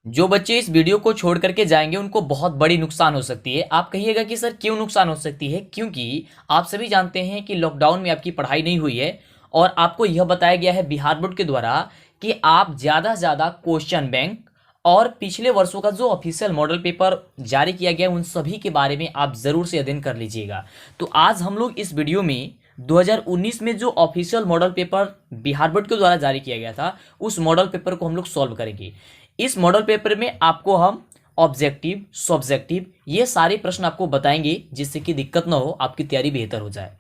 जो बच्चे इस वीडियो को छोड़ करके जाएंगे उनको बहुत बड़ी नुकसान हो सकती है। आप कहिएगा कि सर क्यों नुकसान हो सकती है? क्योंकि आप सभी जानते हैं कि लॉकडाउन में आपकी पढ़ाई नहीं हुई है और आपको यह बताया गया है बिहार बोर्ड के द्वारा कि आप ज़्यादा से ज़्यादा क्वेश्चन बैंक और पिछले वर्षों का जो ऑफिशियल मॉडल पेपर जारी किया गया है उन सभी के बारे में आप ज़रूर से अध्ययन कर लीजिएगा। तो आज हम लोग इस वीडियो में 2019 में जो official model paper Bihar board के द्वारा जारी किया गया था उस मॉडल पेपर को हम लोग सॉल्व करेंगे। इस मॉडल पेपर में आपको हम ऑब्जेक्टिव, सब्जेक्टिव ये सारे प्रश्न आपको बताएंगे जिससे कि दिक्कत ना हो, आपकी तैयारी बेहतर हो जाए।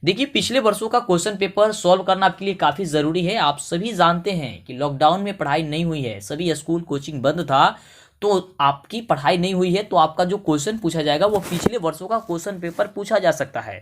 देखिए, पिछले वर्षों का क्वेश्चन पेपर सॉल्व करना आपके लिए काफ़ी ज़रूरी है। आप सभी जानते हैं कि लॉकडाउन में पढ़ाई नहीं हुई है, सभी स्कूल कोचिंग बंद था, तो आपकी पढ़ाई नहीं हुई है तो आपका जो क्वेश्चन पूछा जाएगा वो पिछले वर्षों का क्वेश्चन पेपर पूछा जा सकता है।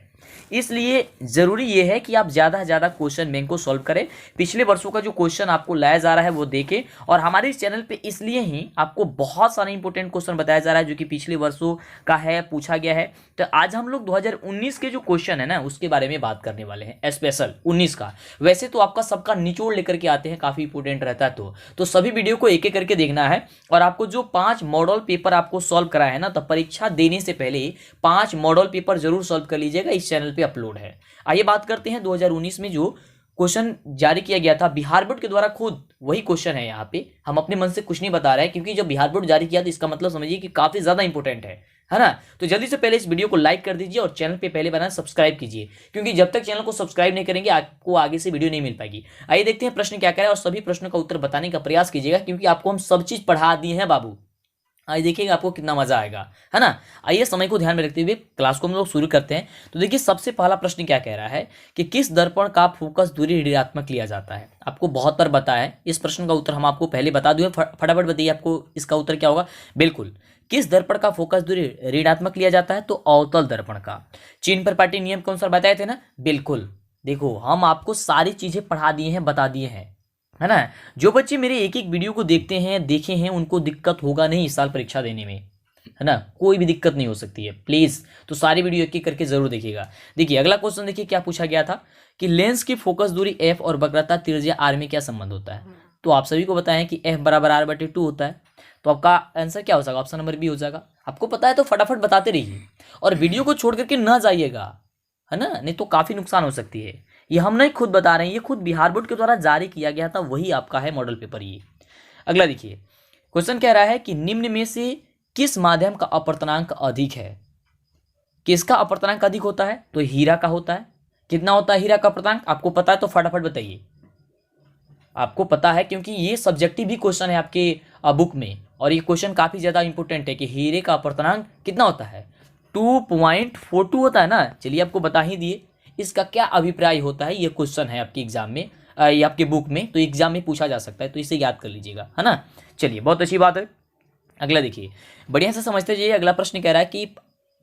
इसलिए ज़रूरी ये है कि आप ज़्यादा से ज़्यादा क्वेश्चन बैंक को सॉल्व करें, पिछले वर्षों का जो क्वेश्चन आपको लाया जा रहा है वो देखें। और हमारे इस चैनल पे इसलिए ही आपको बहुत सारे इंपॉर्टेंट क्वेश्चन बताया जा रहा है जो कि पिछले वर्षों का है, पूछा गया है। तो आज हम लोग 2019 के जो क्वेश्चन है ना उसके बारे में बात करने वाले हैं, स्पेशल 19 का। वैसे तो आपका सबका निचोड़ लेकर के आते हैं, काफ़ी इंपॉर्टेंट रहता है, तो सभी वीडियो को एक एक करके देखना है। और आपको जो 5 मॉडल पेपर आपको सॉल्व कराया है ना, तो परीक्षा देने से पहले 5 मॉडल पेपर जरूर सॉल्व कर लीजिएगा, इस चैनल पे अपलोड है। आइए बात करते हैं 2019 में जो क्वेश्चन जारी किया गया था बिहार बोर्ड के द्वारा, खुद वही क्वेश्चन है। यहाँ पे हम अपने मन से कुछ नहीं बता रहे हैं, क्योंकि जब बिहार बोर्ड जारी किया तो इसका मतलब समझिए कि काफी ज्यादा इंपॉर्टेंट है ना। तो जल्दी से पहले इस वीडियो को लाइक कर दीजिए और चैनल पे पहले बनाना सब्सक्राइब कीजिए, क्योंकि जब तक चैनल को सब्सक्राइब नहीं करेंगे आपको आगे से वीडियो नहीं मिल पाएगी। आइए देखते हैं प्रश्न क्या कह रहा है और सभी प्रश्नों का उत्तर बताने का प्रयास कीजिएगा, क्योंकि आपको हम सब चीज पढ़ा दिए हैं बाबू। आइए देखिएगा आपको कितना मजा आएगा, है ना। आइए समय को ध्यान में रखते हुए क्लास को हम लोग शुरू करते हैं। तो देखिए, सबसे पहला प्रश्न क्या कह रहा है कि किस दर्पण का फोकस दूरी ऋणात्मक लिया जाता है। आपको बहुत बार बताया है, इस प्रश्न का उत्तर हम आपको पहले बता दूं। फटाफट बताइए आपको इसका उत्तर क्या होगा। बिल्कुल, किस दर्पण का फोकस दूरी ऋणात्मक लिया जाता है? तो अवतल दर्पण का। चिन्ह पर पाटी नियम के अनुसार बताए थे ना। बिल्कुल, देखो हम आपको सारी चीजें पढ़ा दिए हैं, बता दिए हैं, है ना। जो बच्चे मेरे एक एक वीडियो को देखते हैं, देखे हैं, उनको दिक्कत होगा नहीं इस साल परीक्षा देने में, है ना। कोई भी दिक्कत नहीं हो सकती है, प्लीज। तो सारी वीडियो एक एक करके जरूर देखिएगा। देखिए अगला क्वेश्चन, देखिए क्या पूछा गया था कि लेंस की फोकस दूरी एफ और वक्रता त्रिज्या आर में क्या संबंध होता है। तो आप सभी को बताएं कि एफ बराबर आर बटे 2 होता है। तो आपका आंसर क्या हो जाएगा? ऑप्शन नंबर बी हो जाएगा। आपको पता है तो फटाफट बताते रहिए और वीडियो को छोड़ करके ना जाइएगा, है ना, नहीं तो काफी नुकसान हो सकती है। ये हम नहीं खुद बता रहे हैं, ये खुद बिहार बोर्ड के द्वारा जारी किया गया था, वही आपका है मॉडल पेपर ये। अगला देखिए, क्वेश्चन कह रहा है कि निम्न में से किस माध्यम का अपवर्तनांक अधिक है। किसका अपवर्तनांक अधिक होता है? तो हीरा का होता है। कितना होता है हीरा का अपवर्तनांक? आपको पता है तो फटाफट बताइए। आपको पता है क्योंकि ये सब्जेक्टिव भी क्वेश्चन है आपके बुक में, और ये क्वेश्चन काफी ज्यादा इंपॉर्टेंट है कि हीरे का अपवर्तनांक कितना होता है। 2.42 होता है ना। चलिए आपको बता ही दिए इसका क्या अभिप्राय होता है। ये क्वेश्चन है आपके एग्जाम में, ये आपके बुक में, तो एग्जाम में पूछा जा सकता है, तो इसे याद कर लीजिएगा, है ना। चलिए बहुत अच्छी बात है। अगला देखिए, बढ़िया से समझते जाइए। अगला प्रश्न कह रहा है कि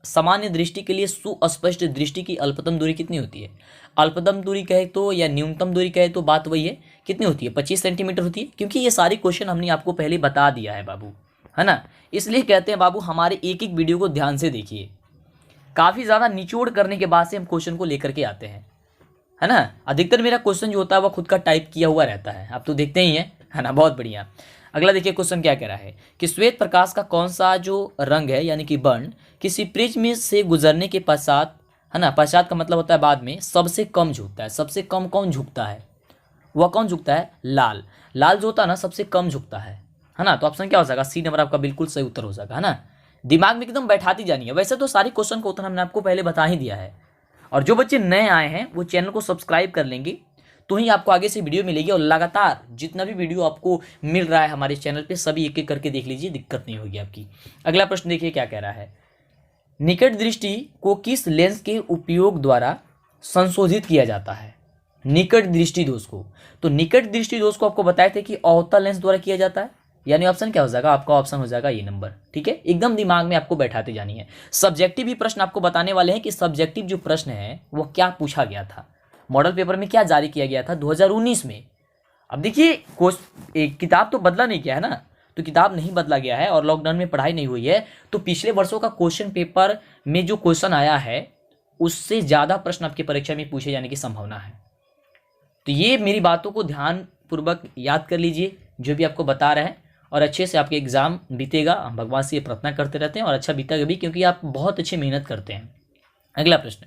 सामान्य दृष्टि के लिए सुस्पष्ट दृष्टि की अल्पतम दूरी कितनी होती है। अल्पतम दूरी कहे तो या न्यूनतम दूरी कहे तो बात वही है, कितनी होती है? 25 सेंटीमीटर होती है, क्योंकि ये सारे क्वेश्चन हमने आपको पहले बता दिया है बाबू, है ना। इसलिए कहते हैं बाबू हमारे एक एक वीडियो को ध्यान से देखिए, काफी ज्यादा निचोड़ करने के बाद से हम क्वेश्चन को लेकर के आते हैं, है ना। अधिकतर मेरा क्वेश्चन जो होता है वो खुद का टाइप किया हुआ रहता है, आप तो देखते ही हैं, है ना। बहुत बढ़िया। अगला देखिए, क्वेश्चन क्या कह रहा है कि श्वेत प्रकाश का कौन सा जो रंग है यानी कि वर्ण किसी प्रिज्म से गुजरने के पश्चात, है ना, पश्चात का मतलब होता है बाद में, सबसे कम झुकता है। सबसे कम कौन झुकता है? वह कौन झुकता है? लाल। लाल जो होता है ना सबसे कम झुकता है ना। तो ऑप्शन क्या हो जाएगा? सी नंबर आपका बिल्कुल सही उत्तर हो जाएगा, है ना। दिमाग में एकदम बैठाती जानी है। वैसे तो सारी क्वेश्चन का उत्तर हमने आपको पहले बता ही दिया है, और जो बच्चे नए आए हैं वो चैनल को सब्सक्राइब कर लेंगे तो ही आपको आगे से वीडियो मिलेगी। और लगातार जितना भी वीडियो आपको मिल रहा है हमारे चैनल पे सभी एक एक करके देख लीजिए, दिक्कत नहीं होगी आपकी। अगला प्रश्न देखिए क्या कह रहा है, निकट दृष्टि को किस लेंस के उपयोग द्वारा संशोधित किया जाता है। निकट दृष्टि दोष को, तो निकट दृष्टि दोष को आपको बताए थे कि अवतल लेंस द्वारा किया जाता है, यानी ऑप्शन क्या हो जाएगा आपका? ऑप्शन हो जाएगा ये नंबर, ठीक है। एकदम दिमाग में आपको बैठाते जानी है। सब्जेक्टिव भी प्रश्न आपको बताने वाले हैं कि सब्जेक्टिव जो प्रश्न है वो क्या पूछा गया था, मॉडल पेपर में क्या जारी किया गया था 2019 में। अब देखिए, किताब तो बदला नहीं गया है ना, तो किताब नहीं बदला गया है और लॉकडाउन में पढ़ाई नहीं हुई है, तो पिछले वर्षों का क्वेश्चन पेपर में जो क्वेश्चन आया है उससे ज्यादा प्रश्न आपकी परीक्षा में पूछे जाने की संभावना है। तो ये मेरी बातों को ध्यान पूर्वक याद कर लीजिए जो भी आपको बता रहे हैं, और अच्छे से आपके एग्जाम बीतेगा। हम भगवान से ये प्रार्थना करते रहते हैं और अच्छा बीतेगा भी, क्योंकि आप बहुत अच्छी मेहनत करते हैं। अगला प्रश्न,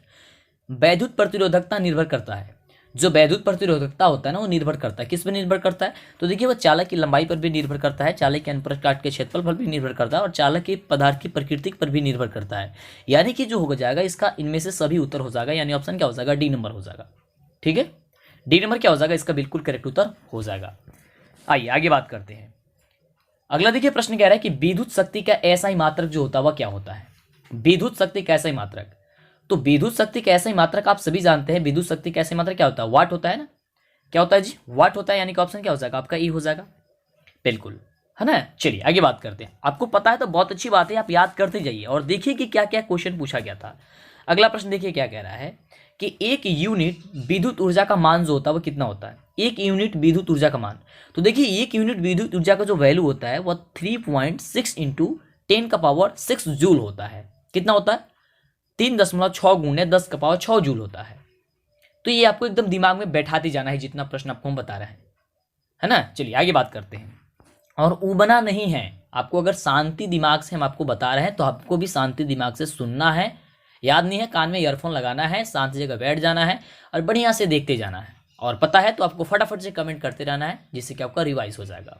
वैद्युत प्रतिरोधकता निर्भर करता है। जो वैद्युत प्रतिरोधकता होता है ना, वो निर्भर करता है, किस पर निर्भर करता है? तो देखिए वो चालक की लंबाई पर भी निर्भर करता है, चालक के अनुप्रस्थ के क्षेत्रफल पर भी निर्भर करता है और चालक के पदार्थ की प्रकृति पर भी निर्भर करता है। यानी कि जो हो जाएगा इसका इनमें से सभी उत्तर हो जाएगा, यानी ऑप्शन क्या हो जाएगा? डी नंबर हो जाएगा। ठीक है, डी नंबर क्या हो जाएगा? इसका बिल्कुल करेक्ट उत्तर हो जाएगा। आइए आगे बात करते हैं। अगला देखिए प्रश्न कह रहा है कि विद्युत शक्ति का ऐसा ही मात्रक जो होता है वह क्या होता है? विद्युत शक्ति का ऐसा ही मात्रक, तो विद्युत शक्ति का ऐसा ही मात्रक आप सभी जानते हैं। विद्युत शक्ति का ऐसा ही मात्रक क्या होता है? वाट होता है ना। क्या होता है जी? वाट होता है, यानी कि ऑप्शन क्या हो जाएगा? आपका ई हो जाएगा, बिल्कुल, है ना। चलिए आगे बात करते हैं। आपको पता है तो बहुत अच्छी बात है, आप याद करते जाइए और देखिए कि क्या क्या क्वेश्चन पूछा गया था। अगला प्रश्न देखिए क्या कह रहा है कि एक यूनिट विद्युत ऊर्जा का मान जो होता है वो कितना होता है? एक यूनिट विद्युत ऊर्जा का मान, तो देखिए एक यूनिट विद्युत ऊर्जा का जो वैल्यू होता है वह 3.6 इंटू 10⁻6 जूल होता है। कितना होता है? 3.6 गुणे 10⁻6 जूल होता है। तो ये आपको एकदम दिमाग में बैठाते जाना है जितना प्रश्न आपको हम बता रहे हैं, है ना। चलिए आगे बात करते हैं। और उबना नहीं है, आपको अगर शांति दिमाग से हम आपको बता रहे हैं तो आपको भी शांति दिमाग से सुनना है। याद नहीं है, कान में ईयरफोन लगाना है, शांत जगह बैठ जाना है और बढ़िया से देखते जाना है। और पता है तो आपको फटाफट से कमेंट करते रहना है, जिससे कि आपका रिवाइज हो जाएगा।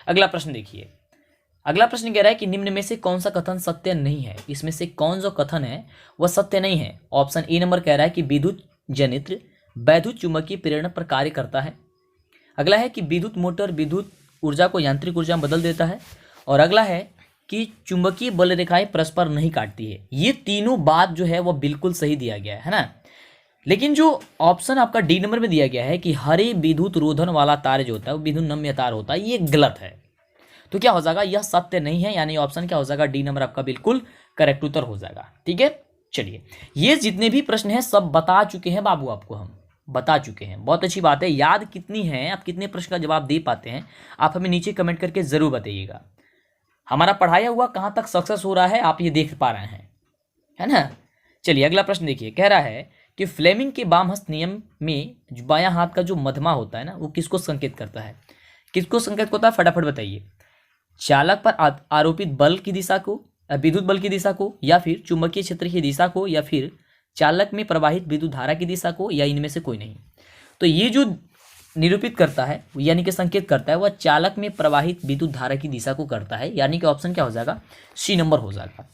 अगला प्रश्न देखिए। अगला प्रश्न कह रहा है कि निम्न में से कौन सा कथन सत्य नहीं है? इसमें से कौन जो कथन है वह सत्य नहीं है? ऑप्शन ए नंबर कह रहा है कि विद्युत जनित्र वैद्युत चुंबकीय प्रेरण पर कार्य करता है। अगला है कि विद्युत मोटर विद्युत ऊर्जा को यांत्रिक ऊर्जा में बदल देता है। और अगला है कि चुंबकीय बल रेखाएं परस्पर नहीं काटती है। ये तीनों बात जो है वह बिल्कुल सही दिया गया है ना। लेकिन जो ऑप्शन आपका डी नंबर में दिया गया है कि हरे विद्युत रोधन वाला तार जो होता है वो विद्युत नम्य तार होता है, ये गलत है। तो क्या हो जाएगा? यह सत्य नहीं है, यानी ऑप्शन क्या हो जाएगा? डी नंबर आपका बिल्कुल करेक्ट उत्तर हो जाएगा। ठीक है, चलिए ये जितने भी प्रश्न हैं सब बता चुके हैं बाबू, आपको हम बता चुके हैं। बहुत अच्छी बात है। याद कितनी है, आप कितने प्रश्न का जवाब दे पाते हैं, आप हमें नीचे कमेंट करके जरूर बताइएगा। हमारा पढ़ाया हुआ कहाँ तक सक्सेस हो रहा है आप ये देख पा रहे हैं, है ना। चलिए अगला प्रश्न देखिए। कह रहा है कि फ्लेमिंग के वामहस्त नियम में बायां हाथ का जो मध्यमा होता है ना, वो किसको संकेत करता है? किसको संकेत होता है? फटाफट बताइए। चालक पर आरोपित बल की दिशा को, विद्युत बल की दिशा को, या फिर चुंबकीय क्षेत्र की दिशा को, या फिर चालक में प्रवाहित विद्युत धारा की दिशा को, या इनमें से कोई नहीं। तो ये जो निरूपित करता है यानी कि संकेत करता है वह चालक में प्रवाहित विद्युत धारा की दिशा को करता है, यानी कि ऑप्शन क्या हो जाएगा? सी नंबर हो जाएगा।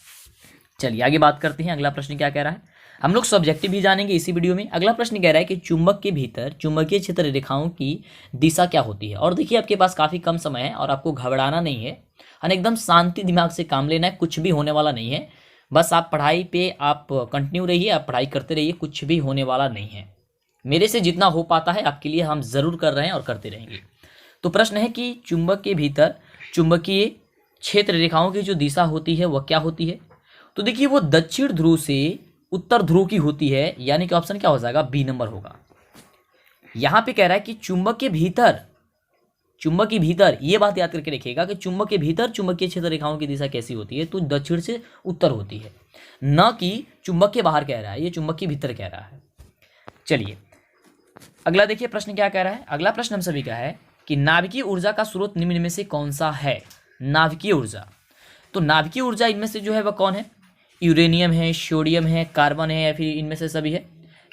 चलिए आगे बात करते हैं। अगला प्रश्न क्या कह रहा है? हम लोग सब्जेक्टिव भी जानेंगे इसी वीडियो में। अगला प्रश्न कह रहा है कि चुंबक के भीतर चुंबकीय क्षेत्र रेखाओं की दिशा क्या होती है? और देखिए आपके पास काफ़ी कम समय है और आपको घबराना नहीं है, एकदम शांति दिमाग से काम लेना है। कुछ भी होने वाला नहीं है, बस आप पढ़ाई पे आप कंटिन्यू रहिए, आप पढ़ाई करते रहिए, कुछ भी होने वाला नहीं है। मेरे से जितना हो पाता है आपके लिए हम ज़रूर कर रहे हैं और करते रहेंगे। तो प्रश्न है कि चुंबक के भीतर चुंबकीय क्षेत्र रेखाओं की जो दिशा होती है वह क्या होती है? तो देखिए वो दक्षिण ध्रुव से उत्तर ध्रुव की होती है, यानी कि ऑप्शन क्या हो जाएगा? बी नंबर होगा। यहाँ पे कह रहा है कि चुंबक के भीतर ये बात याद करके रखिएगा कि चुंबक के भीतर चुंबकीय क्षेत्र रेखाओं की दिशा कैसी होती है? तो दक्षिण से उत्तर होती है, न कि चुंबक के बाहर कह रहा है, ये चुंबक के भीतर कह रहा है। चलिए अगला देखिए प्रश्न क्या कह रहा है। अगला प्रश्न हम सभी का है कि नाभिकीय ऊर्जा का स्रोत निम्न में से कौन सा है? नाभिकीय ऊर्जा, तो नाभिकीय ऊर्जा इनमें से जो है वह कौन है? यूरेनियम है, सोडियम है, कार्बन है, या फिर इनमें से सभी है?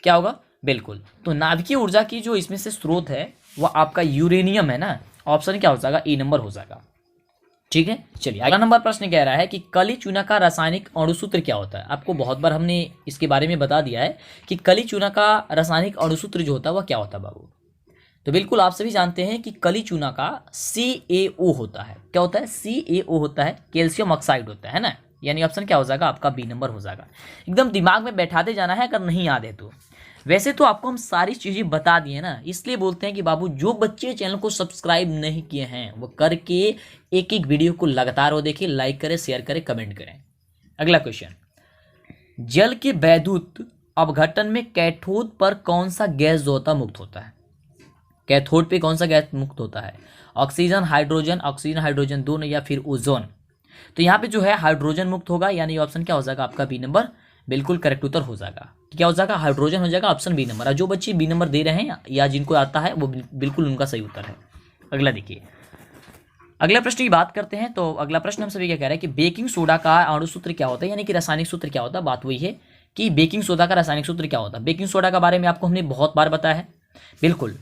क्या होगा? बिल्कुल, तो नाभिकीय ऊर्जा की जो इसमें से स्रोत है वह आपका यूरेनियम है ना। ऑप्शन क्या हो जाएगा? ए नंबर हो जाएगा। ठीक है, चलिए अगला नंबर प्रश्न कह रहा है कि कली चूना का रासायनिक अणुसूत्र क्या होता है? आपको बहुत बार हमने इसके बारे में बता दिया है कि कली चूना का रासायनिक अणुसूत्र जो होता है वह क्या होता है बाबू। तो बिल्कुल आप सभी जानते हैं कि कली चूना का CaO होता है। क्या होता है? CaO होता है, कैल्शियम ऑक्साइड होता है ना। यानी ऑप्शन क्या हो जाएगा? आपका बी नंबर हो जाएगा। एकदम दिमाग में बैठाते जाना है अगर नहीं याद है तो। वैसे तो आपको हम सारी चीज़ें बता दिए ना, इसलिए बोलते हैं कि बाबू जो बच्चे चैनल को सब्सक्राइब नहीं किए हैं वो करके एक एक वीडियो को लगातार वो देखें, लाइक करें, शेयर करें, कमेंट करें। अगला क्वेश्चन, जल के वैद्युत अपघटन में कैथोड पर कौन सा गैस जो होता मुक्त होता है? कैथोड पे कौन सा गैस मुक्त होता है? ऑक्सीजन हाइड्रोजन दोनों, या फिर ओजोन? तो यहाँ पे जो है हाइड्रोजन मुक्त होगा, यानी ऑप्शन क्या हो जाएगा? आपका बी नंबर बिल्कुल करेक्ट उत्तर हो जाएगा। क्या हो जाएगा? हाइड्रोजन हो जाएगा, ऑप्शन बी नंबर। और जो बच्चे बी नंबर दे रहे हैं या जिनको आता है वो बिल्कुल उनका सही उत्तर है। अगला देखिए, अगला प्रश्न की बात करते हैं। तो अगला प्रश्न हम सभी क्या कह रहा है कि बेकिंग सोडा का अणु सूत्र क्या होता है, यानी कि रासायनिक सूत्र क्या होता है। बात वही है कि बेकिंग सोडा का रासायनिक सूत्र क्या होता है। बेकिंग सोडा के बारे में आपको हमने बहुत बार बताया है, बिल्कुल।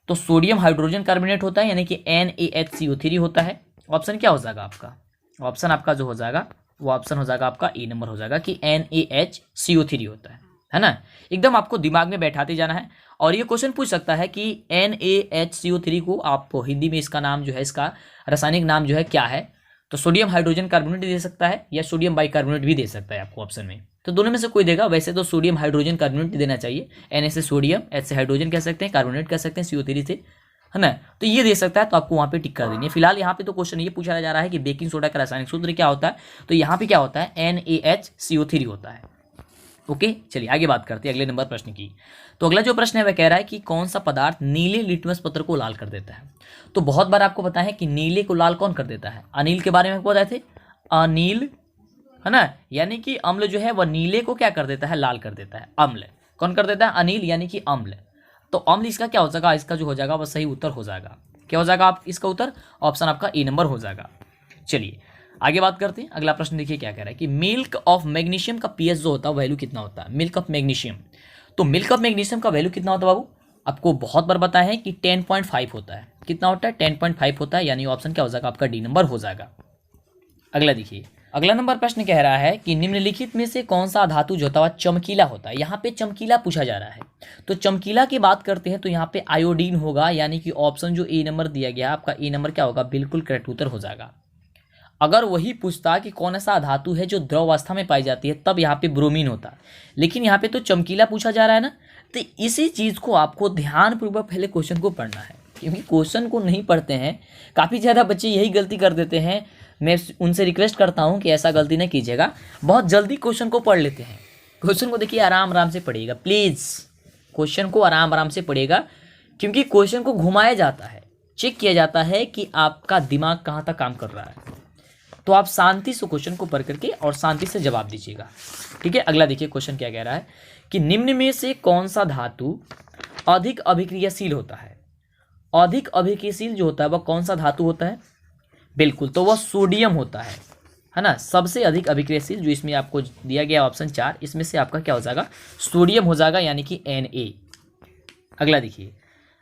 तो सोडियम हाइड्रोजन कार्बोनेट होता है, यानी कि NaHCO3 होता है। ऑप्शन क्या हो जाएगा आपका, ऑप्शन आपका जो हो जाएगा वो ऑप्शन हो जाएगा आपका ए नंबर हो जाएगा कि NaHCO3 होता है ना। एकदम आपको दिमाग में बैठाते जाना है। और ये क्वेश्चन पूछ सकता है कि NaHCO3 को आप हिंदी में इसका नाम जो है, इसका रासायनिक नाम जो है क्या है। तो सोडियम हाइड्रोजन कार्बोनेट दे सकता है या सोडियम बाइकार्बोनेट भी दे सकता है आपको ऑप्शन में। तो दोनों में से कोई देगा। वैसे तो सोडियम हाइड्रोजन कार्बोनेट देना चाहिए। Na से सोडियम, H से हाइड्रोजन कह सकते हैं, कार्बोनेट कह सकते हैं CO3 से, है ना। तो ये दे सकता है, तो आपको वहाँ पे टिक कर देनी है। फिलहाल यहाँ पे तो क्वेश्चन ये पूछा जा रहा है कि बेकिंग सोडा का रासायनिक सूत्र क्या होता है। तो यहाँ पे क्या होता है, NaHCO3 होता है। ओके, चलिए आगे बात करते हैं अगले नंबर प्रश्न की। तो अगला जो प्रश्न है वह कह रहा है कि कौन सा पदार्थ नीले लिटमस पत्र को लाल कर देता है। तो बहुत बार आपको पता है कि नीले को लाल कौन कर देता है। अनिल के बारे में आपको बताए थे, अनिल, है ना। यानी कि अम्ल जो है वह नीले को क्या कर देता है, लाल कर देता है। अम्ल कौन कर देता है, अनिल, यानी कि अम्ल। तो अम्ल इसका क्या हो जाएगा, इसका जो हो जाएगा वह सही उत्तर हो जाएगा। क्या हो जाएगा आप इसका उत्तर, ऑप्शन आपका ए नंबर हो जाएगा। चलिए आगे बात करते हैं। अगला प्रश्न देखिए क्या कह रहा है कि मिल्क ऑफ मैग्नीशियम का पीएच जो होता है वैल्यू कितना होता है। मिल्क ऑफ मैग्नीशियम, तो मिल्क ऑफ मैग्नीशियम का वैल्यू कितना होता है बाबू, आपको बहुत बार बताया है कि 10.5 होता है। कितना होता है, 10.5 होता है, यानी ऑप्शन क्या हो जाएगा आपका डी नंबर हो जाएगा। अगला देखिए, अगला नंबर प्रश्न कह रहा है कि निम्नलिखित में से कौन सा धातु जो होता है चमकीला होता है। यहाँ पे चमकीला पूछा जा रहा है। तो चमकीला की बात करते हैं तो यहाँ पे आयोडीन होगा, यानी कि ऑप्शन जो ए नंबर दिया गया आपका ए नंबर क्या होगा, बिल्कुल करेक्ट उत्तर हो जाएगा। अगर वही पूछता कि कौन सा धातु है जो द्रव अवस्था में पाई जाती है, तब यहाँ पे ब्रोमीन होता। लेकिन यहाँ पे तो चमकीला पूछा जा रहा है ना, तो इसी चीज़ को आपको ध्यानपूर्वक पहले क्वेश्चन को पढ़ना है, क्योंकि क्वेश्चन को नहीं पढ़ते हैं। काफ़ी ज़्यादा बच्चे यही गलती कर देते हैं। मैं उनसे रिक्वेस्ट करता हूँ कि ऐसा गलती नहीं कीजिएगा। बहुत जल्दी क्वेश्चन को पढ़ लेते हैं। क्वेश्चन को देखिए आराम आराम से पढ़िएगा प्लीज़, क्वेश्चन को आराम आराम से पढ़िएगा, क्योंकि क्वेश्चन को घुमाया जाता है, चेक किया जाता है कि आपका दिमाग कहाँ तक काम कर रहा है। तो आप शांति से क्वेश्चन को पढ़ करके और शांति से जवाब दीजिएगा, ठीक है। अगला देखिए क्वेश्चन क्या कह रहा है कि निम्न में से कौन सा धातु अधिक अभिक्रियाशील होता है। अधिक अभिक्रियाशील जो होता है वह कौन सा धातु होता है, बिल्कुल, तो वह सोडियम होता है ना। सबसे अधिक अभिक्रियाशील जो इसमें आपको दिया गया ऑप्शन 4, इसमें से आपका क्या हो जाएगा, सोडियम हो जाएगा, यानी कि Na। अगला देखिए,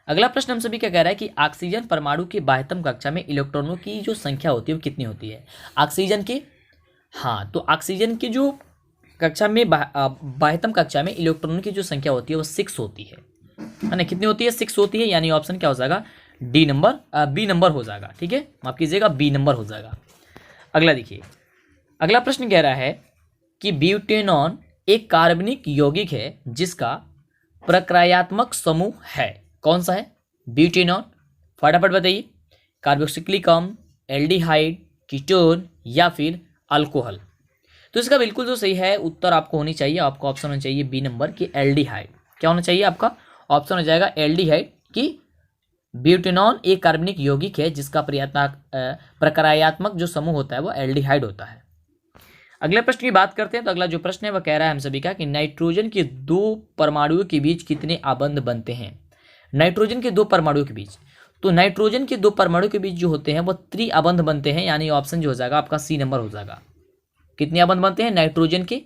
अगला प्रश्न हम सभी क्या कह रहा है कि ऑक्सीजन परमाणु की बाह्यतम कक्षा में इलेक्ट्रॉनों की जो संख्या होती है वो कितनी होती है। ऑक्सीजन के, हाँ, तो ऑक्सीजन की जो कक्षा में बाह्यतम कक्षा में इलेक्ट्रॉनों की जो संख्या होती है वो 6 होती है ना। कितनी होती है, 6 होती है, यानी ऑप्शन क्या हो जाएगा, डी नंबर, बी नंबर हो जाएगा, ठीक है, माफ कीजिएगा, बी नंबर हो जाएगा। अगला देखिए, अगला प्रश्न कह रहा है कि ब्यूटेनॉन एक कार्बनिक यौगिक है जिसका प्रक्रियात्मक समूह है। कौन सा है ब्यूटेनॉन, फटाफट बताइए। कार्बोक्सिलिक अम्ल, एल्डिहाइड, कीटोन या फिर अल्कोहल। तो इसका बिल्कुल जो सही है उत्तर आपको होनी चाहिए, आपका ऑप्शन होना चाहिए बी नंबर की एल्डिहाइड। क्या होना चाहिए आपका ऑप्शन हो जाएगा एल्डिहाइड की ब्यूटेनॉन एक कार्बनिक यौगिक है जिसका प्रक्रियात्मक जो समूह होता है वो एल्डिहाइड होता है। अगले प्रश्न की बात करते हैं। तो अगला जो प्रश्न है वह कह रहा है हम सभी का कि नाइट्रोजन के 2 परमाणुओं के बीच कितने आबंध बनते हैं। नाइट्रोजन के 2 परमाणुओं के बीच, तो नाइट्रोजन के 2 परमाणु के बीच जो होते हैं वो त्रिआबंध बनते हैं, यानी ऑप्शन जो हो जाएगा आपका सी नंबर हो जाएगा। कितने आबंध बनते हैं नाइट्रोजन के,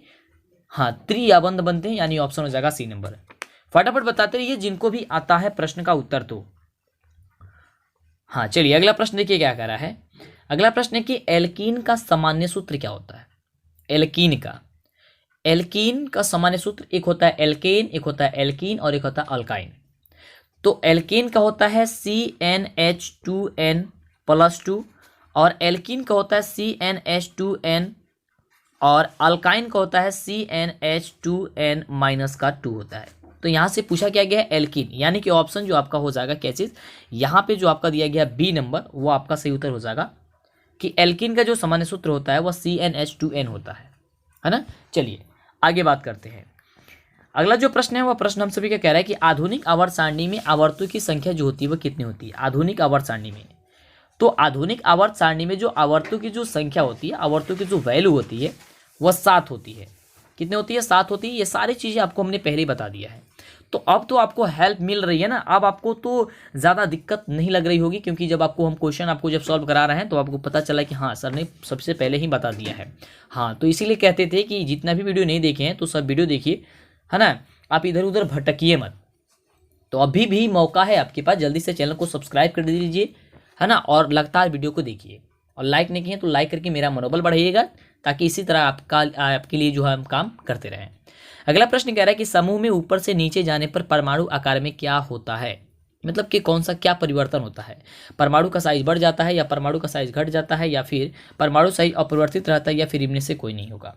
हाँ, त्रिआबंध बनते हैं, यानी ऑप्शन हो जाएगा सी नंबर। फटाफट बताते रहिए जिनको भी आता है प्रश्न का उत्तर। तो हाँ चलिए अगला प्रश्न देखिए क्या कह रहा है। अगला प्रश्न है कि एल्कीन का सामान्य सूत्र क्या होता है। एल्कीन का सामान्य सूत्र, एक होता है एल्केन, एक होता है एल्कीन और एक होता है अल्काइन। तो एल्केन का होता है CnH2n+2 और एल्कीन का होता है CnH2n और अल्काइन का होता है CnH2n-2 होता है। तो यहाँ से पूछा क्या गया है एल्कीन, यानी कि ऑप्शन जो आपका हो जाएगा क्या चीज़, यहाँ पे जो आपका दिया गया बी नंबर वो आपका सही उत्तर हो जाएगा कि एल्कीन का जो सामान्य सूत्र होता है वह CnH2n होता है ना। चलिए आगे बात करते हैं। अगला जो प्रश्न है वह प्रश्न हम सभी का कह रहा है कि आधुनिक आवर्त सारणी में आवर्तों की संख्या जो होती है वह कितनी होती है। आधुनिक आवर्त सारणी में, तो आधुनिक आवर्त सारणी में जो आवर्तों की जो संख्या होती है, आवर्तों की जो वैल्यू होती है वह 7 होती है। कितने होती है, 7 होती है। ये सारी चीज़ें आपको हमने पहले ही बता दिया है। तो अब तो आपको हेल्प मिल रही है ना, अब आपको तो ज़्यादा दिक्कत नहीं लग रही होगी, क्योंकि जब आपको हम क्वेश्चन आपको जब सॉल्व करा रहे हैं तो आपको पता चला कि हाँ सर ने सबसे पहले ही बता दिया है। हाँ, तो इसीलिए कहते थे कि जितना भी वीडियो नहीं देखे हैं तो सब वीडियो देखिए, है ना, आप इधर उधर भटकिए मत। तो अभी भी मौका है आपके पास, जल्दी से चैनल को सब्सक्राइब कर दीजिए, है ना, और लगातार वीडियो को देखिए। और लाइक नहीं किए तो लाइक करके मेरा मनोबल बढ़ाइएगा, ताकि इसी तरह आपके लिए जो है हम काम करते रहें। अगला प्रश्न कह रहा है कि समूह में ऊपर से नीचे जाने पर परमाणु आकार में क्या होता है, मतलब कि कौन सा क्या परिवर्तन होता है। परमाणु का साइज बढ़ जाता है, या परमाणु का साइज घट जाता है, या फिर परमाणु साइज अपरिवर्तित रहता है, या फिर इनमें से कोई नहीं होगा।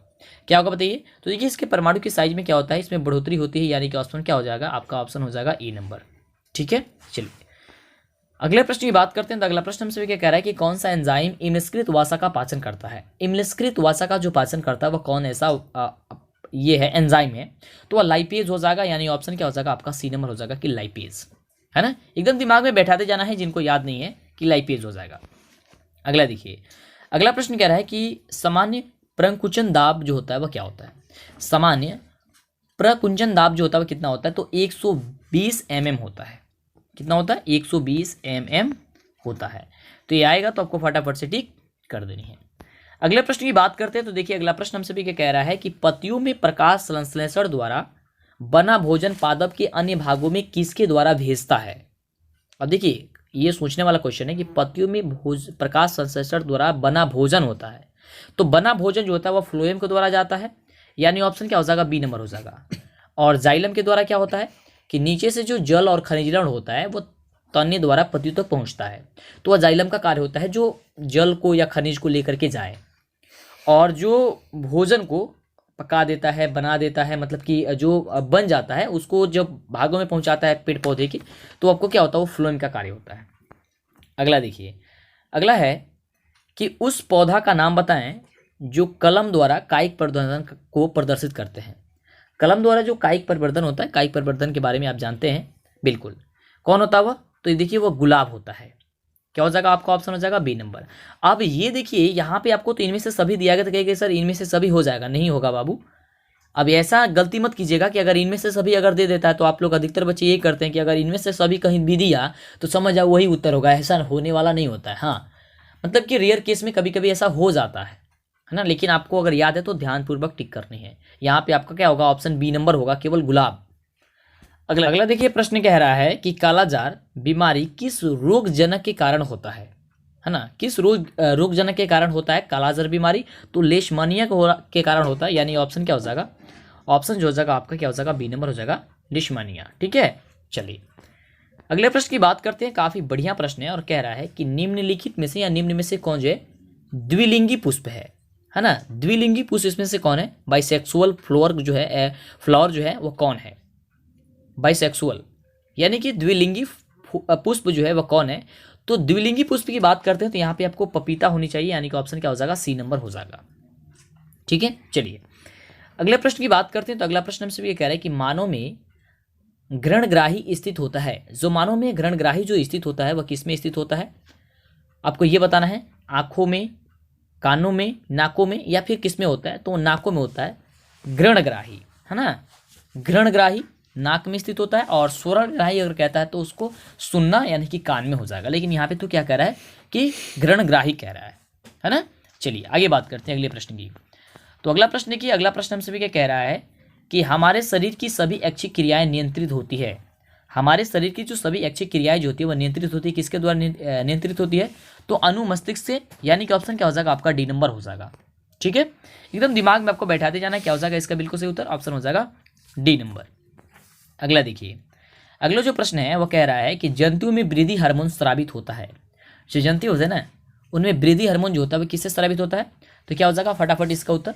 क्या होगा बताइए। तो देखिए इसके परमाणु की साइज में क्या होता है, इसमें बढ़ोतरी होती है, यानी कि ऑप्शन क्या हो जाएगा आपका, ऑप्शन हो जाएगा ए नंबर। ठीक है, चलिए अगले प्रश्न की बात करते हैं। तो अगला प्रश्न हमसे क्या कह रहा है कि कौन सा एंजाइम इम्लस्कृत वसा का पाचन करता है। इम्लस्कृत वसा का जो पाचन करता है वह कौन ऐसा ये है एंजाइम है, तो वह लाइपेज हो जाएगा, यानी ऑप्शन क्या हो जाएगा आपका सी नंबर हो जाएगा कि लाइपेज, है ना। एकदम दिमाग में बैठाते जाना है जिनको याद नहीं है कि लाइपेज हो जाएगा। अगला देखिए, अगला प्रश्न कह रहा है कि सामान्य प्रकुंचन दाब जो होता है वह क्या होता है। सामान्य प्रकुंचन दाब जो होता है वह कितना होता है, तो 120 mm होता है। कितना होता है, 120 mm होता है। तो ये आएगा तो आपको फटाफट से टिक कर देनी है। अगले प्रश्न की बात करते हैं। तो देखिए अगला प्रश्न हमसे भी क्या कह रहा है कि पत्तियों में प्रकाश संश्लेषण द्वारा बना भोजन पादप के अन्य भागों में किसके द्वारा भेजता है। अब देखिए ये सोचने वाला क्वेश्चन है कि पत्तियों में प्रकाश संश्लेषण द्वारा बना भोजन होता है, तो बना भोजन जो होता है वह फ्लोएम के द्वारा जाता है, यानी ऑप्शन क्या हो जाएगा, बी नंबर हो जाएगा। और जाइलम के द्वारा क्या होता है कि नीचे से जो जल और खनिज लवण होता है वो तन्य द्वारा पत्तियों तक पहुंचता है, तो वह जाइलम का कार्य होता है जो जल को या खनिज को लेकर के जाए, और जो भोजन को पका देता है, बना देता है, मतलब कि जो बन जाता है उसको जब भागों में पहुंचाता है पेड़ पौधे की, तो आपको क्या होता है, वो फ्लोएम का कार्य होता है। अगला देखिए, अगला है कि उस पौधा का नाम बताएं जो कलम द्वारा कायिक प्रवर्धन को प्रदर्शित करते हैं। कलम द्वारा जो कायिक परिवर्तन होता है, कायिक परिवर्तन के बारे में आप जानते हैं बिल्कुल, कौन होता है वह, तो ये देखिए वो गुलाब होता है। क्या हो जाएगा आपका ऑप्शन हो जाएगा बी नंबर। अब ये देखिए यहाँ पे आपको तो इनमें से सभी दिया गया, तो कहेंगे सर इनमें से सभी हो जाएगा, नहीं होगा बाबू। अब ऐसा गलती मत कीजिएगा कि अगर इनमें से सभी अगर दे देता है, तो आप लोग अधिकतर बच्चे ये करते हैं कि अगर इनमें से सभी कहीं भी दिया तो समझ जाओ वही उत्तर होगा। ऐसा होने वाला नहीं होता है। हाँ, मतलब कि रेयर केस में कभी कभी ऐसा हो जाता है ना, लेकिन आपको अगर याद है तो ध्यानपूर्वक टिक करनी है। यहाँ पे आपका क्या होगा, ऑप्शन बी नंबर होगा, केवल गुलाब। अगला देखिए प्रश्न कह रहा है कि कालाजार बीमारी किस रोगजनक के कारण होता है ना, किस रोगजनक के कारण होता है कालाजार बीमारी, तो लेशमानिया के कारण होता है, यानी ऑप्शन क्या हो जाएगा, ऑप्शन जो हो जाएगा आपका क्या हो जाएगा, बी नंबर हो जाएगा, लेशमानिया। ठीक है, चलिए अगले प्रश्न की बात करते हैं। काफी बढ़िया प्रश्न है और कह रहा है कि निम्नलिखित में से या निम्न में से कौन जो है द्विलिंगी पुष्प है ना। द्विलिंगी पुष्प इसमें से कौन है, बाइसेक्सुअल फ्लावर जो है, फ्लावर जो है वो कौन है, बाइसेक्सुअल यानी कि द्विलिंगी पुष्प जो है वह कौन है। तो द्विलिंगी पुष्प की बात करते हैं तो यहाँ पे आपको पपीता होनी चाहिए, यानी कि ऑप्शन क्या हो जाएगा, सी नंबर हो जाएगा। ठीक है, चलिए अगले प्रश्न की बात करते हैं। तो अगला प्रश्न हमसे ये कह रहा है कि मानव में ग्रहणग्राही स्थित होता है। जो मानव में ग्रहणग्राही जो स्थित होता है वह किस में स्थित होता है, आपको ये बताना है। आंखों में, कानों में, नाकों में, या फिर किस में होता है, तो नाकों में होता है ग्रहणग्राही, है ना। ग्रहणग्राही नाक में स्थित होता है, और श्रवणग्राही अगर कहता है तो उसको सुनना यानी कि कान में हो जाएगा, लेकिन यहाँ पे तो क्या कह रहा है कि ग्रहणग्राही कह रहा है ना। चलिए आगे बात करते हैं अगले प्रश्न की। तो अगला प्रश्न देखिए, अगला प्रश्न हमसे भी क्या कह रहा है कि हमारे शरीर की सभी ऐच्छिक क्रियाएं नियंत्रित होती है। हमारे शरीर की जो सभी ऐच्छिक क्रियाएं जो होती है वह नियंत्रित होती है, किसके द्वारा नियंत्रित होती है, तो अनुमस्तिष्क से, यानी कि ऑप्शन क्या हो जाएगा आपका, डी नंबर हो जाएगा। ठीक है, एकदम दिमाग में आपको बैठाते जाना, क्या हो जाएगा इसका बिल्कुल सही उत्तर, ऑप्शन हो जाएगा डी नंबर। अगला देखिए, अगला जो प्रश्न है वो कह रहा है कि जंतुओं में वृद्धि हार्मोन स्रावित होता है। जो जंतु होते हैं ना उनमें वृद्धि हार्मोन जो होता है वो किससे स्रावित होता है, तो क्या हो जाएगा फटाफट इसका उत्तर,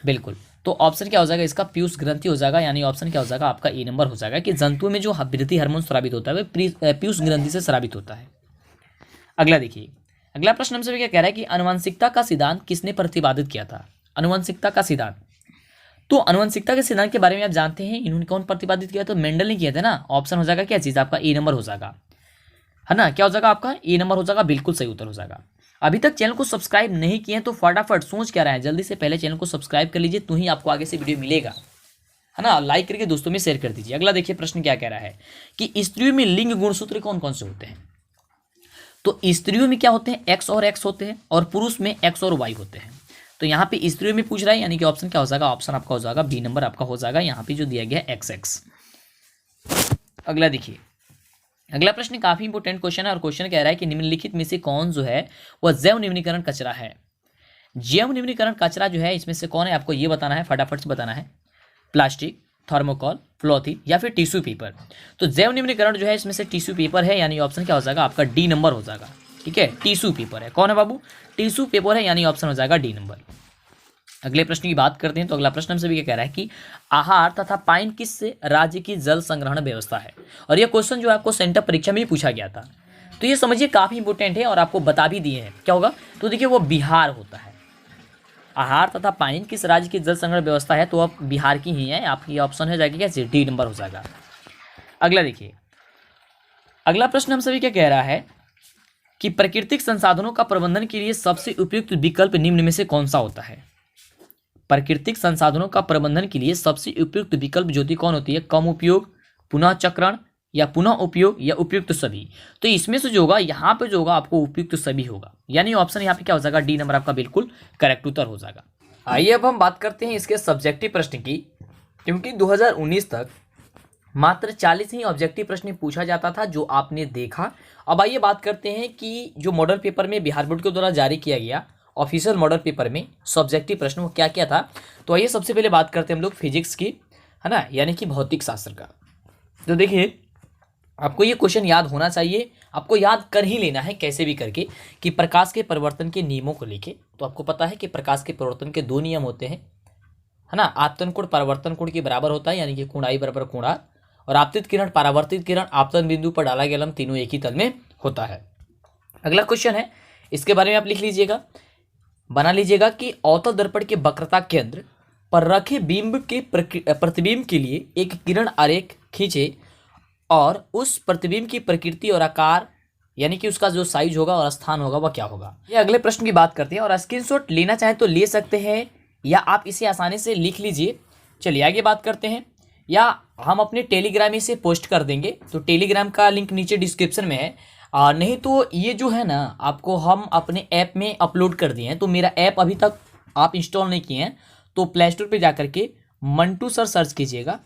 बिल्कुल तो ऑप्शन क्या हो जाएगा इसका, पीयूष ग्रंथि हो जाएगा, यानी ऑप्शन क्या हो जाएगा आपका ए नंबर हो जाएगा कि जंतुओं में जो वृद्धि हार्मोन स्रावित होता है वह पीयूष ग्रंथि से स्रावित होता है। अगला देखिए, अगला प्रश्न हमसे क्या कह रहा है कि आनुवंशिकता का सिद्धांत किसने प्रतिपादित किया था। आनुवंशिकता का सिद्धांत, तो आनुवंशिकता के सिद्धांत के बारे में आप जानते हैं, इन्होंने कौन प्रतिपादित किया, तो मेंडल ने किया था ना। ऑप्शन हो जाएगा क्या चीज़ आपका, ए नंबर हो जाएगा, है ना। क्या हो जाएगा आपका, ए नंबर हो जाएगा, बिल्कुल सही उत्तर हो जाएगा। अभी तक चैनल को सब्सक्राइब नहीं किए हैं तो फटाफट सोच क्या रहा है, जल्दी से पहले चैनल को सब्सक्राइब कर लीजिए, तो ही आपको आगे से वीडियो मिलेगा, है ना। लाइक करके दोस्तों में शेयर कर दीजिए। अगला देखिए प्रश्न क्या कह रहा है कि स्त्रियों में लिंग गुणसूत्र कौन कौन से होते हैं। तो स्त्रियों में क्या होते हैं, एक्स और एक्स होते हैं, और पुरुष में एक्स और वाई होते हैं। तो यहाँ पे स्त्रियों में पूछ रहा है, यानी कि ऑप्शन क्या हो जाएगा, ऑप्शन आपका हो जाएगा बी नंबर आपका हो जाएगा, यहाँ पे जो दिया गया है एक्स एक्स। अगला देखिए, अगला प्रश्न काफी इंपोर्टेंट क्वेश्चन है, और क्वेश्चन कह रहा है कि निम्नलिखित में से कौन जो है वह जैव निम्नीकरण कचरा है। जैव निम्नीकरण कचरा जो है इसमें से कौन है, आपको ये बताना है, फटाफट से बताना है। प्लास्टिक, थर्मोकॉल, फ्लोथी या फिर टिश्यू पेपर। तो जैव निम्नीकरण जो है इसमें से टिश्यू पेपर है, यानी ऑप्शन क्या हो जाएगा आपका डी नंबर हो जाएगा। ठीक है, टिश्यू पेपर है, कौन है बाबू, टिश्यू पेपर है, यानी ऑप्शन हो जाएगा डी नंबर। अगले प्रश्न की बात करते हैं। तो अगला प्रश्न हमसे भी क्या कह रहा है कि आहार तथा पाइन किस राज्य की जल संग्रहण व्यवस्था है। और यह क्वेश्चन जो आपको सेंटर परीक्षा में भी पूछा गया था, तो ये समझिए काफी इंपोर्टेंट है और आपको बता भी दिए हैं क्या होगा। तो देखिए वो बिहार होता है। आहार तथा पाइन किस राज्य की जल संग्रहण व्यवस्था है, तो अब बिहार की ही है, आपकी ऑप्शन हो जाएगी क्या, डी नंबर हो जाएगा। अगला देखिए, अगला प्रश्न हम सभी क्या कह रहा है कि प्राकृतिक संसाधनों का प्रबंधन के लिए सबसे उपयुक्त विकल्प निम्न में से कौन सा होता है। प्राकृतिक संसाधनों का प्रबंधन के लिए सबसे उपयुक्त विकल्प ज्योति कौन होती है, कम उपयोग, पुनः चक्रण या पुनः उपयोग या उपयुक्त सभी। तो इसमें से जो होगा यहाँ पे जो होगा आपको उपयुक्त सभी होगा, यानी ऑप्शन यहाँ पे क्या हो जाएगा, डी नंबर आपका बिल्कुल करेक्ट उत्तर हो जाएगा। आइए अब हम बात करते हैं इसके सब्जेक्टिव प्रश्न की, क्योंकि 2019 तक मात्र 40 ही ऑब्जेक्टिव प्रश्न पूछा जाता था जो आपने देखा। अब आइए बात करते हैं कि जो मॉडल पेपर में बिहार बोर्ड के द्वारा जारी किया गया ऑफिशियल मॉडल पेपर में सब्जेक्टिव प्रश्न वो क्या क्या था। तो आइए सबसे पहले बात करते हैं हम लोग फिजिक्स की, है ना, यानी कि भौतिक शास्त्र का। तो देखिए आपको ये क्वेश्चन याद होना चाहिए, आपको याद कर ही लेना है कैसे भी करके, कि प्रकाश के परिवर्तन के नियमों को लेके। तो आपको पता है कि प्रकाश के परिवर्तन के दो नियम होते हैं, है ना। आपतन कोण परावर्तन कोण के बराबर होता है, यानी कि कोण आई बराबर कोण आर, और आपतित किरण परावर्तित किरण आपतन बिंदु पर डाला गया लंब तीनों एक ही तल में होता है। अगला क्वेश्चन है, इसके बारे में आप लिख लीजिएगा, बना लीजिएगा कि अवतल दर्पण के वक्रता केंद्र पर रखे बिंब के प्रतिबिंब के लिए एक किरण आरेख खींचे और उस प्रतिबिंब की प्रकृति और आकार, यानी कि उसका जो साइज होगा और स्थान होगा वह क्या होगा। ये अगले प्रश्न की बात करते हैं, और स्क्रीनशॉट लेना चाहें तो ले सकते हैं या आप इसे आसानी से लिख लीजिए। चलिए आगे बात करते हैं, या हम अपने टेलीग्राम में इसे पोस्ट कर देंगे, तो टेलीग्राम का लिंक नीचे डिस्क्रिप्शन में है, नहीं तो ये जो है ना आपको हम अपने ऐप में अपलोड कर दिए हैं। तो मेरा ऐप अभी तक आप इंस्टॉल नहीं किए हैं तो प्ले स्टोर पर जाकर के मंटू सर सर्च कीजिएगा,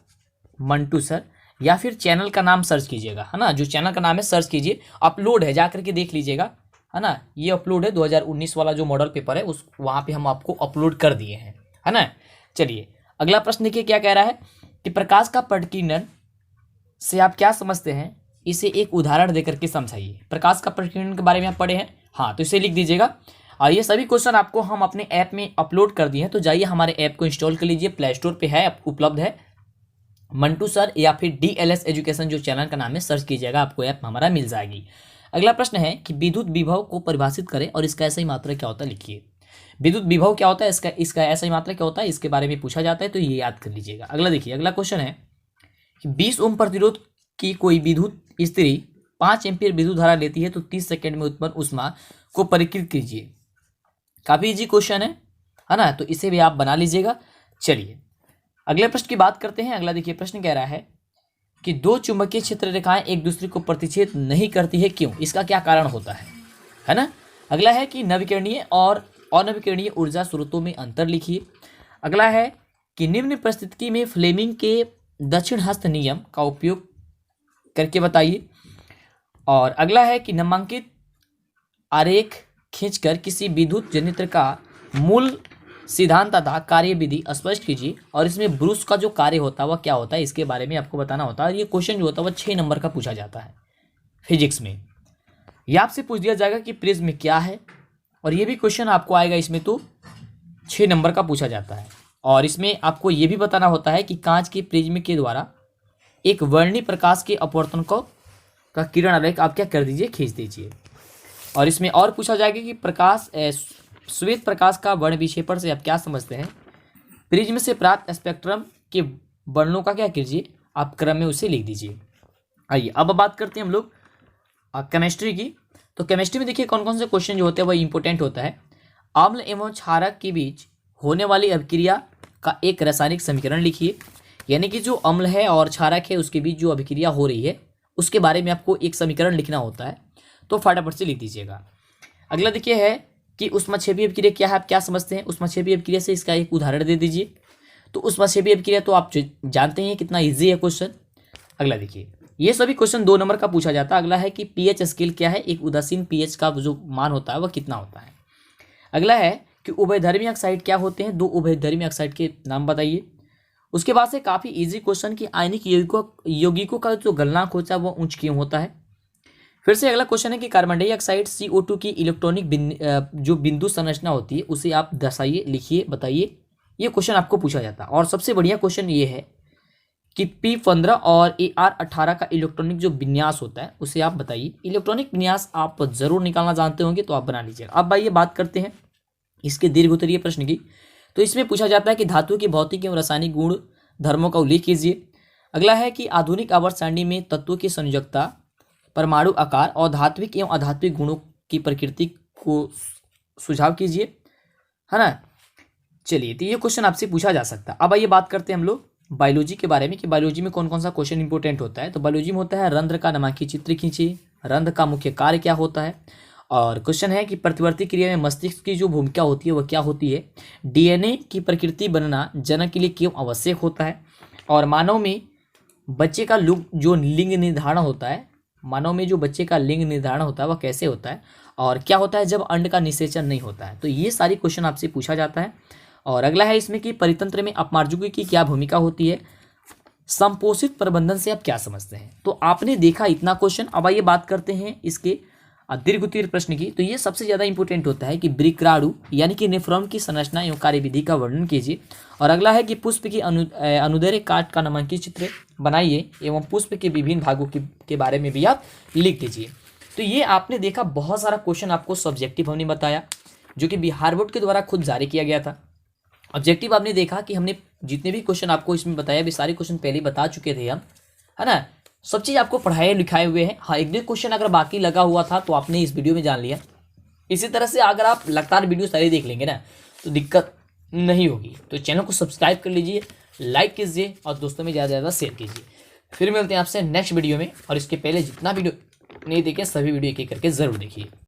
मंटू सर, या फिर चैनल का नाम सर्च कीजिएगा, है ना, जो चैनल का नाम है सर्च कीजिए, अपलोड है, जाकर के देख लीजिएगा, है ना। ये अपलोड है 2019 वाला जो मॉडल पेपर है उस वहाँ पे हम आपको अपलोड कर दिए हैं, है ना। चलिए अगला प्रश्न देखिए क्या कह रहा है कि प्रकाश का प्रकीर्णन से आप क्या समझते हैं, इसे एक उदाहरण देकर के समझाइए। प्रकाश का प्रकीर्णन के बारे में आप पढ़े हैं, हाँ, तो इसे लिख दीजिएगा। और ये सभी क्वेश्चन आपको हम अपने ऐप में अपलोड कर दिए हैं, तो जाइए हमारे ऐप को इंस्टॉल कर लीजिए, प्ले स्टोर पे है, उपलब्ध है, मंटू सर या फिर DLS एजुकेशन जो चैनल का नाम है सर्च कीजिएगा, आपको ऐप हमारा मिल जाएगी। अगला प्रश्न है कि विद्युत विभव को परिभाषित करें और इसका ऐसा ही मात्रा क्या होता है, लिखिए। विद्युत विभव क्या होता है, इसका ऐसा ही मात्रा क्या होता है, इसके बारे में पूछा जाता है, तो ये याद कर लीजिएगा। अगला देखिए, अगला क्वेश्चन है कि 20 ओम प्रतिरोध की कोई विद्युत स्त्री 5 एम्पीयर विद्युत धारा लेती है तो 30 सेकंड में उत्पन्न ऊष्मा को परिकृत कीजिए। काफी इजी क्वेश्चन है ना, तो इसे भी आप बना लीजिएगा। चलिए अगले प्रश्न की बात करते हैं। अगला देखिए प्रश्न कह रहा है कि दो चुंबकीय क्षेत्र रेखाएं एक दूसरे को प्रतिच्छेद नहीं करती है, क्यों, इसका क्या कारण होता है ना। अगला है कि नवीकरणीय और अनवीकरणीय ऊर्जा स्रोतों में अंतर लिखिए। अगला है कि निम्न परिस्थिति में फ्लेमिंग के दक्षिण हस्त नियम का उपयोग करके बताइए। और अगला है कि नामांकित आरेख खींचकर किसी विद्युत जनित्र का मूल सिद्धांत तथा कार्यविधि स्पष्ट कीजिए, और इसमें ब्रूस का जो कार्य होता है वह क्या होता है, इसके बारे में आपको बताना होता है। ये क्वेश्चन जो होता है वह 6 नंबर का पूछा जाता है फिजिक्स में। यह आपसे पूछ दिया जाएगा कि प्रिज्म क्या है, और ये भी क्वेश्चन आपको आएगा इसमें, तो 6 नंबर का पूछा जाता है। और इसमें आपको ये भी बताना होता है कि कांच के प्रिज्म के द्वारा एक वर्णी प्रकाश के अपवर्तन का किरण आरेख आप क्या कर दीजिए, खींच दीजिए। और इसमें और पूछा जाएगा कि प्रकाश श्वेत प्रकाश का वर्ण विक्षेपण से आप क्या समझते हैं। प्रिज्म से प्राप्त स्पेक्ट्रम के वर्णों का क्या कीजिए, आप क्रम में उसे लिख दीजिए। आइए अब बात करते हैं हम लोग केमिस्ट्री की। तो केमिस्ट्री में देखिए कौन कौन से क्वेश्चन जो होते हैं वह इंपॉर्टेंट होता है। अम्ल एवं क्षारक के बीच होने वाली अभिक्रिया का एक रासायनिक समीकरण लिखिए, यानी कि जो अम्ल है और क्षारक है उसके बीच जो अभिक्रिया हो रही है उसके बारे में आपको एक समीकरण लिखना होता है, तो फटाफट से लिख दीजिएगा। अगला देखिए है कि ऊष्माक्षेपीय अभिक्रिया क्या है, आप क्या समझते हैं ऊष्माक्षेपीय अभिक्रिया से, इसका एक उदाहरण दे दीजिए। तो ऊष्माक्षेपीय अभिक्रिया तो आप जानते हैं कितना ईजी है क्वेश्चन। अगला देखिए, ये सभी क्वेश्चन 2 नंबर का पूछा जाता है। अगला है कि पीएच स्केल क्या है, एक उदासीन पीएच का जो मान होता है वह कितना होता है। अगला है कि उभयधर्मी ऑक्साइड क्या होते हैं, 2 उभयधर्मी ऑक्साइड के नाम बताइए। उसके बाद से काफ़ी इजी क्वेश्चन कि आयनिक यौगिकों का जो गलनांक होता है वो उच्च क्यों होता है। फिर से अगला क्वेश्चन है कि कार्बन डाइऑक्साइड CO2 की इलेक्ट्रॉनिक जो बिंदु संरचना होती है उसे आप दर्शाइए, लिखिए, बताइए। ये क्वेश्चन आपको पूछा जाता है। और सबसे बढ़िया क्वेश्चन ये है कि P15 और AR18 का इलेक्ट्रॉनिक जो विन्यास होता है उसे आप बताइए। इलेक्ट्रॉनिक विन्यास आप जरूर निकालना जानते होंगे तो आप बना लीजिएगा। अब आइए बात करते हैं इसके दीर्घ उत्तरीय प्रश्न की। तो इसमें पूछा जाता है कि धातु के भौतिक एवं रासायनिक गुण धर्मों का उल्लेख कीजिए। अगला है कि आधुनिक आवर्त सारणी में तत्वों की संयोजकता, परमाणु आकार और धात्विक एवं अधात्विक गुणों की प्रकृति को सुझाव कीजिए, है ना। चलिए, तो ये क्वेश्चन आपसे पूछा जा सकता है। अब आइए बात करते हैं हम लोग बायोलॉजी के बारे में कि बायोलॉजी में कौन कौन सा क्वेश्चन इंपॉर्टेंट होता है। तो बायोलॉजी में होता है रंध्र का नामांकित चित्र खींचिए, रंध्र का मुख्य कार्य क्या होता है, और क्वेश्चन है कि प्रतिवर्ती क्रिया में मस्तिष्क की जो भूमिका होती है वह क्या होती है, DNA की प्रकृति बनना जनक के लिए क्यों आवश्यक होता है, और मानव में बच्चे का जो लिंग निर्धारण होता है, मानव में जो बच्चे का लिंग निर्धारण होता है वह कैसे होता है, और क्या होता है जब अंड का निषेचन नहीं होता है। तो ये सारी क्वेश्चन आपसे पूछा जाता है। और अगला है इसमें कि परितंत्र में अपमार्जक की क्या भूमिका होती है, संपोषित प्रबंधन से आप क्या समझते हैं। तो आपने देखा इतना क्वेश्चन। अब आइए बात करते हैं इसके दीर्घ उत्तरीय प्रश्न की। तो ये सबसे ज़्यादा इंपॉर्टेंट होता है कि वृक्राणु यानी कि नेफ्रॉन की संरचना एवं कार्यविधि का वर्णन कीजिए। और अगला है कि पुष्प की अनुदैर्घ्य काट का नामांकित चित्र बनाइए एवं पुष्प के विभिन्न भागों के बारे में भी आप लिख दीजिए। तो ये आपने देखा बहुत सारा क्वेश्चन आपको सब्जेक्टिव हमने बताया, जो कि बिहार बोर्ड के द्वारा खुद जारी किया गया था। ऑब्जेक्टिव आपने देखा कि हमने जितने भी क्वेश्चन आपको इसमें बताया भी सारे क्वेश्चन पहले बता चुके थे हम, है ना। सब चीज़ आपको पढ़ाए लिखाए हुए हैं। हाँ, एक दो क्वेश्चन अगर बाकी लगा हुआ था तो आपने इस वीडियो में जान लिया। इसी तरह से अगर आप लगातार वीडियो सारी देख लेंगे ना तो दिक्कत नहीं होगी। तो चैनल को सब्सक्राइब कर लीजिए, लाइक कीजिए और दोस्तों में ज़्यादा से ज़्यादा शेयर कीजिए। फिर मिलते हैं आपसे नेक्स्ट वीडियो में। और इसके पहले जितना वीडियो नहीं देखे सभी वीडियो एक एक करके ज़रूर देखिए।